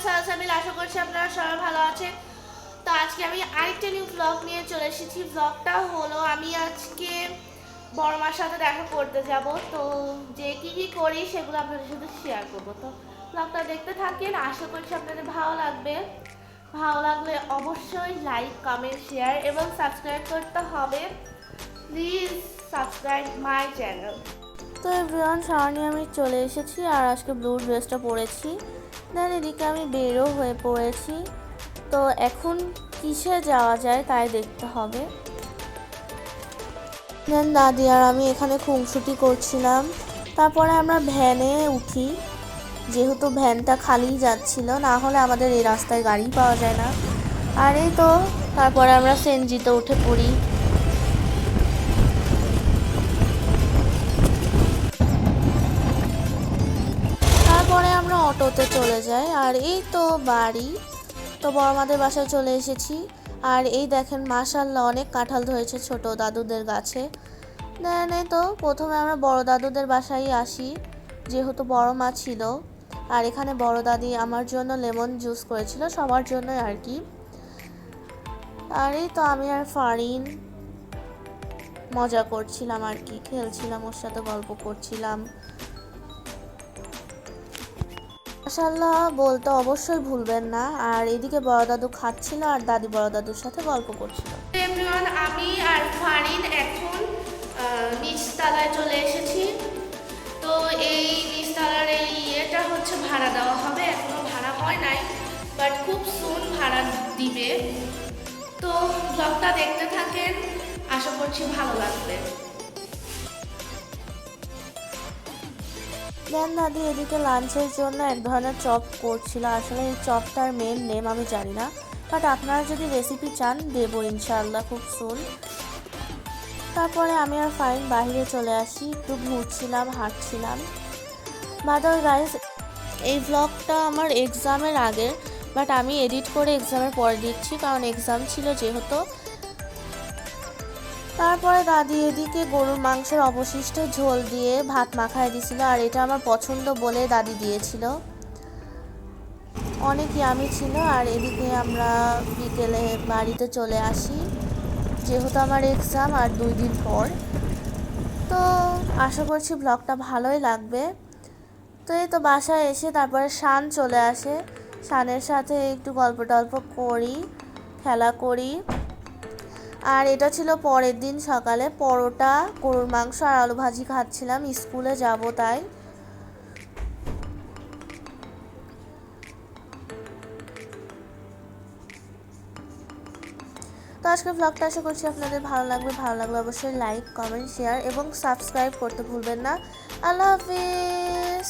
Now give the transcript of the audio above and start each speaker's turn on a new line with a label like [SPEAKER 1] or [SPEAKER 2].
[SPEAKER 1] সালসাবিল, আশা করছি আপনারা সবাই ভালো আছেন। তো আজকে আমি আরেকটা নিউ ব্লগ নিয়ে চলে এসেছি। ব্লগটা হলো আমি আজকে বড় মার সাথে দেখা করতে যাব। তো যে কি করি সেগুলো আপনাদের সাথে শেয়ার করবো। তো ব্লগটা দেখতে থাকেন, আশা করছি আপনাদের ভালো লাগবে। ভালো লাগলে অবশ্যই লাইক, কমেন্ট, শেয়ার এবং সাবস্ক্রাইব করতে হবে। Please subscribe my channel. তো এভরিওয়ান, সামনে আমি চলে এসেছি আর আজকে ব্লু ড্রেসটা পরেছি। দেন এদিকে আমি বেরও হয়ে পড়েছি। তো এখন কিসে যাওয়া যায় তাই দেখতে হবে। দেন দাদি আর আমি এখানে খুনসুটি করছিলাম। তারপরে আমরা ভ্যানে উঠি, যেহেতু ভ্যানটা খালিই যাচ্ছিল, না হলে আমাদের এই রাস্তায় গাড়ি পাওয়া যায় না। আর এই তো তারপরে আমরা সেনজিতে উঠে পড়ি। তারপরে আমরা অটোতে চলে যাই। আর এই তো বাড়ি, তো বড়মাদের বাসায় চলে এসেছি। আর এই দেখেন মাশাআল্লাহ অনেক কাঁঠাল ধরেছে ছোট দাদুদের গাছে। দেন এই তো প্রথমে আমরা বড় দাদুদের বাসায় আসি, যেহেতু বড় মা ছিল। আর এখানে বড় দাদি আমার জন্য লেমন জুস করেছিল, সবার জন্যই আর কি। আর এই তো আমি আর ফারিন মজা করছিলাম আর কি, খেলছিলাম, ওর সাথে গল্প করছিলাম। মাশাআল্লাহ বলতে অবশ্যই ভুলবেন না। আর এদিকে বড় দাদু খাচ্ছিল আর দাদি বড় দাদুর সাথে গল্প করছিল। এভরিওয়ান, আমি আর ফারিন এখন নিচতলায় চলে এসেছি। তো এই নিচতলার এই ইয়েটা হচ্ছে ভাড়া দেওয়া হবে, এখনো ভাড়া হয় নাই, বাট খুব সুন ভাড়া দিবে। তো ব্লগটা দেখতে থাকেন, আশা করছি ভালো লাগবে। দেন দাদি এদিকে লাঞ্চের জন্য এক ধরনের চপ করছিল। আসলে এই চপটার মেন নেম আমি জানি না, বাট আপনারা যদি রেসিপি চান দেবো ইনশাআল্লাহ খুব সুন। তারপরে আমি আর ফাইন বাইরে চলে আসি, একটু ঘুরছিলাম, হাঁটছিলাম। বাই দ্য ওয়ে গাইস, এই ব্লগটা আমার এক্সামের আগের, বাট আমি এডিট করে এক্সামের পরে দিচ্ছি, কারণ এক্সাম ছিল যেহেতু। তারপরে দাদি এদিকে গরুর মাংসের অবশিষ্ট ঝোল দিয়ে ভাত মাখায় দিয়েছিল। আর এটা আমার পছন্দ বলে দাদি দিয়েছিল, অনেক ইয়ামি ছিল। আর এদিকে আমরা বিকেলে বাড়িতে চলে আসি, যেহেতু আমার এক্সাম আর 2 দিন পর। তো আশা করছি ব্লগটা ভালোই লাগবে। তো এই তো বাসায় এসে তারপরে শান চলে আসে, শানের সাথে একটু গল্প টল্প করি, খেলা করি। আর এটা ছিল পরের দিন সকালে, পরোটা, গরুর মাংস আর আলু ভাজি খাচ্ছিলাম, স্কুলে যাব তাই। তো আজকের ব্লগটা আশা করছি আপনাদের ভালো লাগবে। ভালো লাগলে অবশ্যই লাইক, কমেন্ট, শেয়ার এবং সাবস্ক্রাইব করতে ভুলবেন না। আল্লাহ হাফিজ।